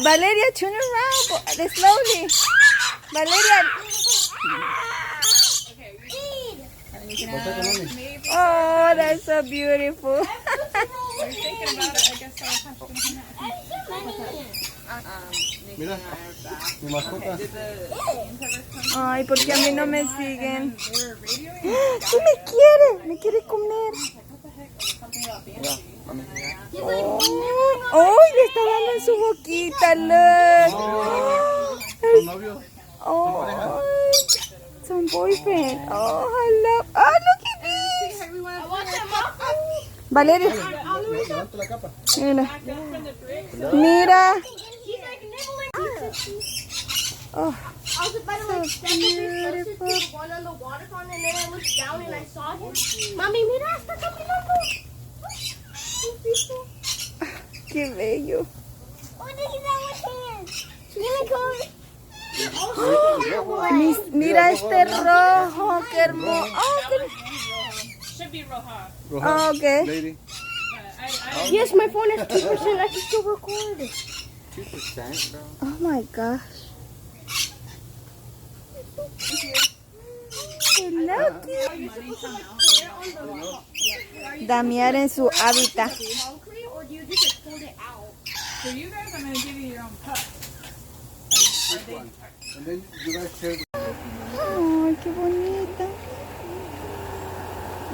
Valeria, turn around slowly. Valeria. Oh, that's so beautiful. Mira, mi mascota. Ay, porque a mí no me siguen. Sí me quiere comer. Oh, le está dando en su boquita, look. ¿Tu novio? Oh, some boyfriend. Oh, I love. Oh, look at this. Valeria. Levanta la capa. Mira. Mira. Oh, I was about to like step up and close to the one on the water fountain, and then I looked down and I saw him. Mami, mira, está caminando. qué bello. Oh, look at that one hand. She's gonna go. Mira este rojo, qué hermoso. Oh, Should be roja. oh, okay. Lady. Yes, my phone is 2%. I can still record. 2%, bro. Oh my gosh. Hello, Damear en su hábitat. Concrete, or do you just pull it out? For you guys, I'm going to give you your own cup. And then you guys share. Ay, qué bonita.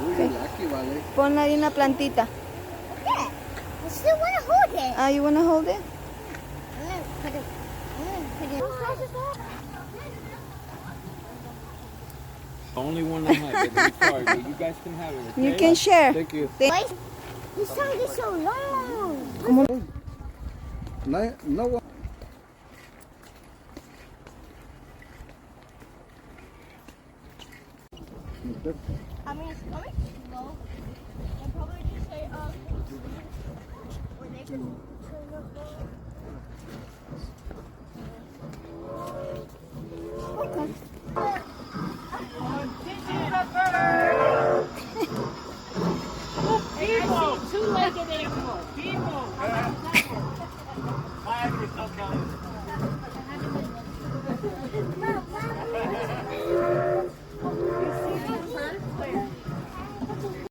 Uy, lucky, vale. Ponle ahí una plantita. I still want to hold it. Ah, you wanna hold it? I'm gonna put it. Only one I have, but sorry, but you guys can have it. Okay? You can share. Thank you. This song is so long. No one. I mean, it's coming slow. I'll probably just say, or they can turn the phone.